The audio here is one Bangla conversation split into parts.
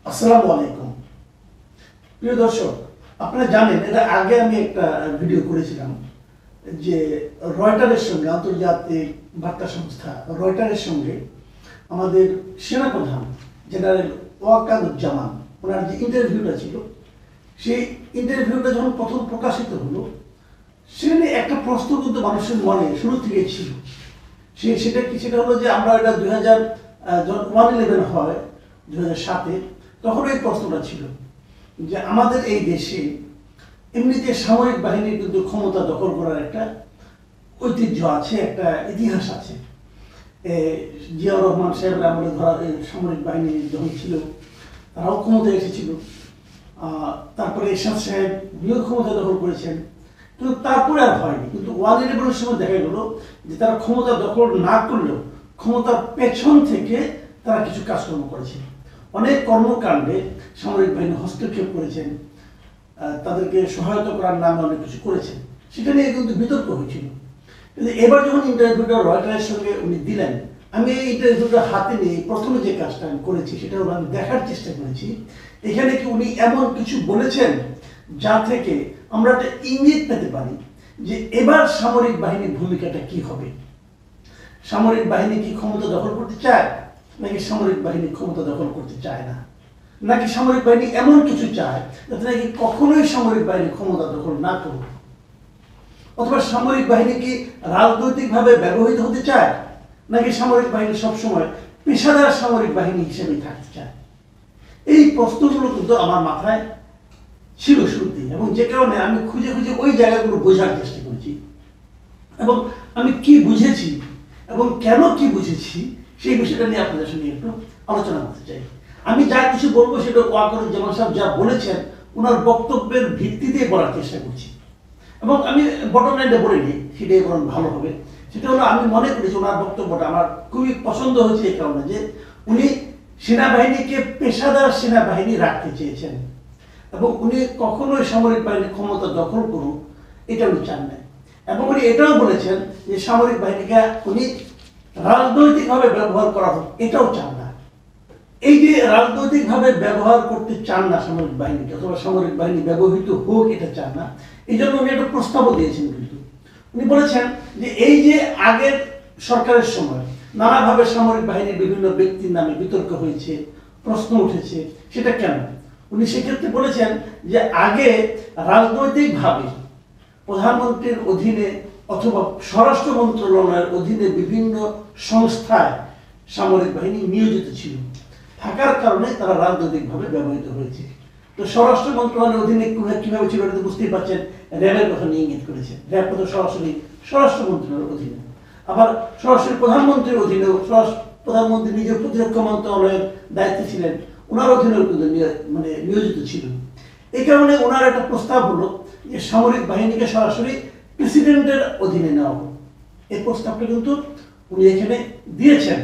আসসালামু আলাইকুম প্রিয় দর্শক, আপনারা জানেন এর আগে আমি একটা ভিডিও করেছিলাম যে রয়টারের সঙ্গে, আন্তর্জাতিক বার্তা সংস্থা রয়টারের সঙ্গে আমাদের সেনাপ্রধান জেনারেল ওয়াকারুজ্জামান ওনার যে ইন্টারভিউটা ছিল, সেই ইন্টারভিউটা যখন প্রথম প্রকাশিত হলো, সেখানে একটা প্রশ্ন কিন্তু মানুষের মনে শুরু থেকে ছিল। সেটা হলো যে আমরা এটা 2011 হয় 2007-এ, তখন এই প্রশ্নটা ছিল যে আমাদের এই দেশে এমনিতে সামরিক বাহিনীর কিন্তু ক্ষমতা দখল করার একটা ঐতিহ্য আছে, একটা ইতিহাস আছে। জিয়াউর রহমান সাহেবের আমলে ধরা সামরিক বাহিনী যখন ছিল, তারাও ক্ষমতায় এসেছিল। তারপরে এরশাদ সাহেব নিয়োগ ক্ষমতা দখল করেছেন, কিন্তু তারপরে আর হয়নি। কিন্তু 111-এর সময় দেখা গেল যে তারা ক্ষমতা দখল না করলেও ক্ষমতার পেছন থেকে তারা কিছু কাজকর্ম করেছে। অনেক কর্মকাণ্ডে সামরিক বাহিনী হস্তক্ষেপ করেছেন, তাদেরকে সহায়তা করার নামে অনেক কিছু করেছেন। সেটা নিয়ে কিন্তু বিতর্ক হয়েছিল। কিন্তু এবার যখন ইন্টারভিউটা রয়টারের সঙ্গে উনি দিলেন, আমি এই ইন্টারভিউটা হাতে নিয়ে প্রথমে যে কাজটা আমি করেছি সেটা হলো আমি দেখার চেষ্টা করেছি এখানে কি উনি এমন কিছু বলেছেন যা থেকে আমরা একটা ইঙ্গিত পেতে পারি যে এবার সামরিক বাহিনীর ভূমিকাটা কি হবে। সামরিক বাহিনী কি ক্ষমতা দখল করতে চায়, নাকি সামরিক বাহিনী ক্ষমতা দখল করতে চায় না, নাকি সামরিক বাহিনী এমন কিছু চায় যাতে নাকি কখনোই সামরিক বাহিনী ক্ষমতা দখল না করুক, অথবা সামরিক বাহিনী কি রাজনৈতিকভাবে ব্যবহৃত হতে চায়, নাকি সামরিক বাহিনী সবসময় পেশাদার সামরিক বাহিনী হিসেবে থাকতে চায়। এই প্রশ্নগুলো কিন্তু আমার মাথায় ছিল শুরুতেই, এবং যে কারণে আমি খুঁজে খুঁজে ওই জায়গাগুলো বোঝার চেষ্টা করেছি, এবং আমি কি বুঝেছি এবং কেন কি বুঝেছি সেই বিষয়টা নিয়ে আপনাদের সঙ্গে একটু আলোচনা করতে চাই। আমি যা কিছু বলবো সেটা ওয়াকারুজ্জামান সাহেব যা বলেছেন ওনার বক্তব্যের ভিত্তিতে বলার চেষ্টা করছি, এবং আমি বটম লাইনটা বলে নিই, সেটাই বরং ভালো হবে। সেটা হলো আমি মনে করেছি ওনার বক্তব্যটা আমার খুবই পছন্দ হয়েছে এই কারণে যে উনি সেনাবাহিনীকে পেশাদার সেনাবাহিনী রাখতে চেয়েছেন, এবং উনি কখনোই সামরিক বাহিনীর ক্ষমতা দখল করুক এটা উনি চান না। এবং উনি এটাও বলেছেন যে সামরিক বাহিনীকে উনি রাজনৈতিকভাবে ব্যবহার করা হোক এটাও চান না। এই যে রাজনৈতিকভাবে ব্যবহার করতে চান না সামরিক বাহিনীকে, অথবা সামরিক বাহিনী ব্যবহৃত হোক এটা চান না, এই জন্য উনি একটা প্রস্তাবও দিয়েছেন। কিন্তু উনি বলেছেন যে এই যে আগের সরকারের সময় নানাভাবে সামরিক বাহিনীর বিভিন্ন ব্যক্তির নামে বিতর্ক হয়েছে, প্রশ্ন উঠেছে, সেটা কেন? উনি সেক্ষেত্রে বলেছেন যে আগে রাজনৈতিকভাবে প্রধানমন্ত্রীর অধীনে অথবা স্বরাষ্ট্র মন্ত্রণালয়ের অধীনে বিভিন্ন সংস্থায় সামরিক বাহিনী নিয়োজিত ছিল, থাকার কারণে তারা রাজনৈতিকভাবে ব্যবহৃত হয়েছে। তো স্বরাষ্ট্র মন্ত্রণালয়ের অধীনে কিভাবে ছিল এটা বুঝতেই পারছেন, র্যাবের কথা নিয়ে ইঙ্গিত করেছেন। র্যাব তো সরাসরি স্বরাষ্ট্র মন্ত্রণালয়ের অধীনে, আবার সরাসরি প্রধানমন্ত্রীর অধীনেও, প্রধানমন্ত্রী নিজের প্রতিরক্ষা মন্ত্রণালয়ের দায়িত্বে ছিলেন, ওনার অধীনেও কিন্তু নিয়োজিত ছিল। এই কারণে ওনার একটা প্রস্তাব হলো যে সামরিক বাহিনীকে সরাসরি প্রেসিডেন্টের অধীনে নেওয়া হোক। এই প্রস্তাবটা কিন্তু উনি এখানে দিয়েছেন।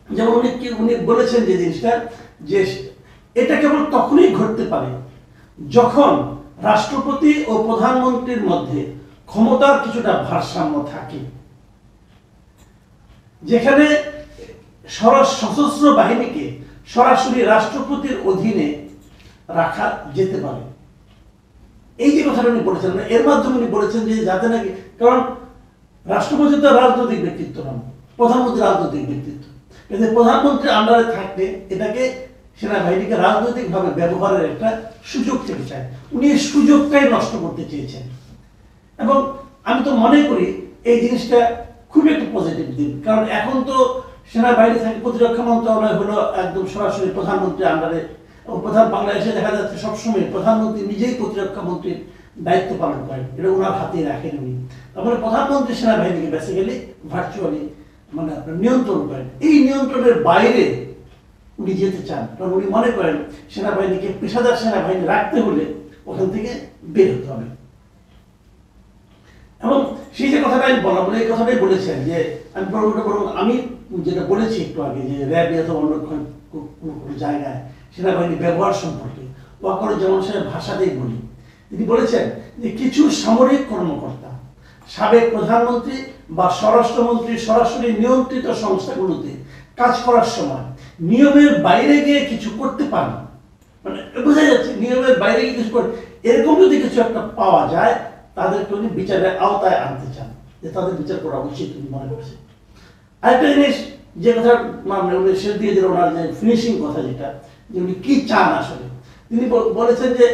যেমন উনি বলেছেন যে জিনিসটা, যে এটা কেবল তখনই ঘটতে পারে যখন রাষ্ট্রপতি ও প্রধানমন্ত্রীর মধ্যে ক্ষমতার কিছুটা ভারসাম্য থাকে, যেখানে সশস্ত্র বাহিনীকে সরাসরি রাষ্ট্রপতির অধীনে রাখা যেতে পারে। এই যে কথাটা উনি বলেছেন, এর মাধ্যমে উনি বলেছেন যে যাতে নাকি, কারণ রাষ্ট্রপতি তো রাজনৈতিক ব্যক্তিত্ব নন, প্রধানমন্ত্রী রাজনৈতিক ব্যক্তিত্ব, কিন্তু প্রধানমন্ত্রীর আন্ডারে থাকতে এটাকে সেনাবাহিনীকে রাজনৈতিকভাবে ব্যবহারের একটা সুযোগ থেকে চায়। উনি এই সুযোগটাই নষ্ট করতে চেয়েছেন, এবং আমি তো মনে করি এই জিনিসটা খুব একটা পজিটিভ দিক। কারণ এখন তো সেনাবাহিনী থেকে প্রতিরক্ষা মন্ত্রণালয় হলো একদম সরাসরি প্রধানমন্ত্রীর আন্ডারে, এবং বাংলাদেশে দেখা যাচ্ছে সবসময় প্রধানমন্ত্রী নিজেই প্রতিরক্ষা মন্ত্রীর দায়িত্ব পালন করেন, এটা ওনার হাতে রাখেন উনি। তারপরে প্রধানমন্ত্রী সেনাবাহিনীকে বেসিক্যালি ভার্চুয়ালি আপনার নিয়ন্ত্রণ করেন। এই নিয়ন্ত্রণের বাইরে উনি যেতে চান, কারণ উনি মনে করেন সেনাবাহিনীকে পেশাদার সেনাবাহিনী রাখতে হলে ওখান থেকে বের হতে হবে। এবং সেই যে কথাটা আমি বললাম, এই কথাটাই বলেছেন যে আমি যেটা বলেছি একটু আগে, যে র্যাবে অথবা অন্য কোনো জায়গায় সেনাবাহিনী ব্যবহার সম্পর্কে ওয়াকারুজ্জামান সাহেব ভাষাতেই বলি। তিনি বলেছেন যে কিছু সামরিক কর্মকর্তা সাবেক প্রধানমন্ত্রী বা স্বরাষ্ট্রমন্ত্রী সরাসরি নিয়ন্ত্রিত সংস্থাগুলোতে কাজ করার সময় নিয়মের বাইরে গিয়ে কিছু করতে পারেন, মানে বোঝা যাচ্ছে নিয়মের বাইরে গিয়ে কিছু করে, এরকম যদি কিছু একটা পাওয়া যায় তাদেরকে উনি বিচারের আওতায় আনতে চান, যে তাদের বিচার করা উচিত উনি মনে করছে। আরেকটা জিনিস যে কথা মানে উনি শেষ দিয়ে দিল, ওনার যে ফিনিশিং কথা যেটা, যে উনি কি চান আসলে, তিনি বলেছেন যে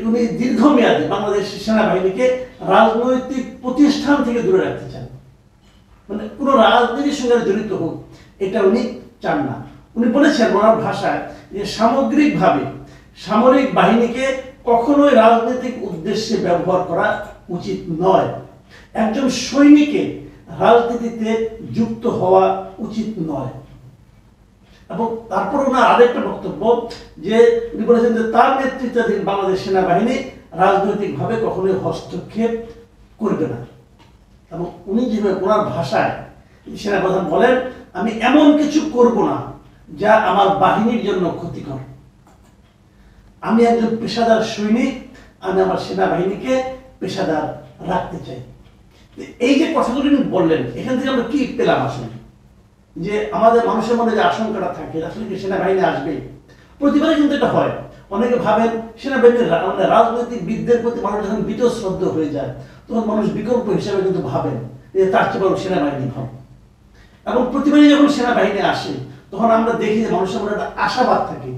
উনি দীর্ঘমেয়াদে বাংলাদেশ সেনাবাহিনীকে রাজনৈতিক প্রতিষ্ঠান থেকে দূরে রাখতে চান, মানে কোনো রাজনীতির সঙ্গে জড়িত হোক এটা উনি চান না। উনি বলেছেন ওনার ভাষায় যে সামগ্রিকভাবে সামরিক বাহিনীকে কখনোই রাজনৈতিক উদ্দেশ্যে ব্যবহার করা উচিত নয়, একজন সৈনিকের রাজনীতিতে যুক্ত হওয়া উচিত নয়। এবং তারপর ওনার আরেকটা বক্তব্য যে উনি বলেছেন যে তার নেতৃত্বাধীন বাংলাদেশ সেনাবাহিনী রাজনৈতিকভাবে কখনোই হস্তক্ষেপ করবে না। এবং উনি যেভাবে ওনার ভাষায় সেনাপ্রধান বলেন, আমি এমন কিছু করব না যা আমার বাহিনীর জন্য ক্ষতিকর, আমি একজন পেশাদার সৈনিক, আমি আমার সেনাবাহিনীকে পেশাদার রাখতে চাই। এই যে কথাগুলো উনি বললেন, এখান থেকে আমরা কি পেলাম আসলে, যে আমাদের মানুষের মনে যে আশঙ্কাটা থাকে আসলে কি সেনাবাহিনী আসবে, প্রতিবারে কিন্তু এটা হয়। অনেকে ভাবেন সেনাবাহিনীর রাজনৈতিক বিদদের প্রতি মানুষ যখন বীতশ্রদ্ধ হয়ে যায় তখন মানুষ বিকল্প হিসাবে কিন্তু ভাবেন যে তার চেয়ে বড় সেনাবাহিনী হয়। এবং প্রতিবারই যখন সেনাবাহিনী আসে তখন আমরা দেখি যে মানুষের মনে একটা আশাবাদ থাকে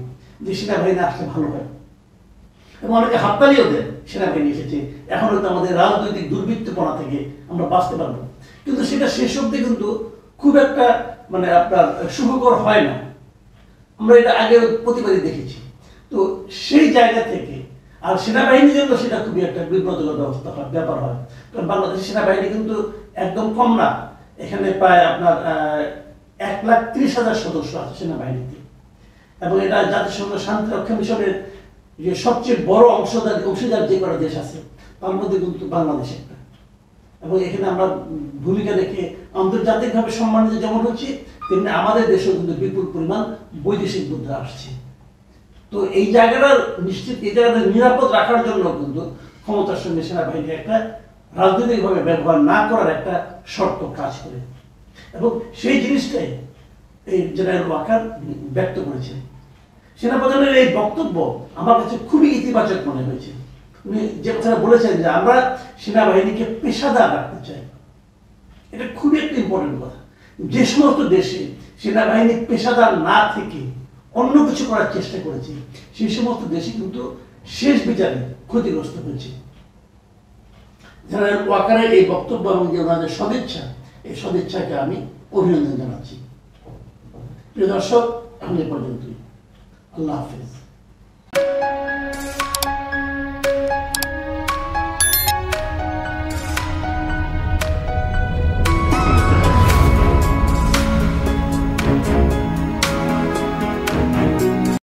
যে সেনাবাহিনী আসলে ভালো হয়, এবং অনেকে হাততালিও দেন সেনাবাহিনী এসেছে, এখন হয়তো আমাদের রাজনৈতিক দুর্বৃত্তপনা থেকে আমরা বাঁচতে পারবো। কিন্তু সেটা শেষ অব্দি কিন্তু খুব একটা মানে আপনার সুখকর হয় না, আমরা এটা আগে প্রতিবারই দেখেছি। তো সেই জায়গা থেকে আর সেনাবাহিনীর জন্য সেটা খুবই একটা বিব্রতকর ব্যাপার হয়, কারণ বাংলাদেশের সেনাবাহিনী কিন্তু একদম কম না, এখানে প্রায় আপনার 1,30,000 সদস্য আছে সেনাবাহিনীতে, এবং এটা জাতিসংঘ শান্তিরক্ষা মিশনের যে সবচেয়ে বড় অংশীদার যে কটা দেশ আছে তার মধ্যে কিন্তু বাংলাদেশ একটা। এবং এখানে আমরা ভূমিকা রেখে আন্তর্জাতিকভাবে সম্মানিত যেমন হচ্ছে, তেমনি আমাদের দেশেও কিন্তু বিপুল পরিমাণ বৈদেশিক মুদ্রা আসছে। তো এই জায়গাটা নিশ্চিত, এই জায়গাটা নিরাপদ রাখার জন্য কিন্তু ক্ষমতার সঙ্গে সেনাবাহিনী একটা রাজনৈতিকভাবে ব্যবহার না করার একটা শর্ত কাজ করে, এবং সেই জিনিসটাই এই জেনারেল ওয়াকার ব্যক্ত করেছেন। সেনাপ্রধানের এই বক্তব্য আমার কাছে খুবই ইতিবাচক মনে হয়েছে। উনি যে কথাটা বলেছেন যে আমরা সেনাবাহিনীকে পেশাদার রাখতে চাই, এটা খুবই একটা ইম্পর্টেন্ট কথা। যে সমস্ত দেশে সেনাবাহিনী পেশাদার না থেকে অন্য কিছু করার চেষ্টা করেছে সেই সমস্ত দেশে কিন্তু শেষ বিচারে ক্ষতিগ্রস্ত হয়েছে। জেনারেল ওয়াকারের এই বক্তব্য এবং যে ওনাদের সদিচ্ছা, এই সদিচ্ছাকে আমি অভিনন্দন জানাচ্ছি। প্রিয় দর্শক, এখন এ পর্যন্তই। আল্লাহ হাফেজ।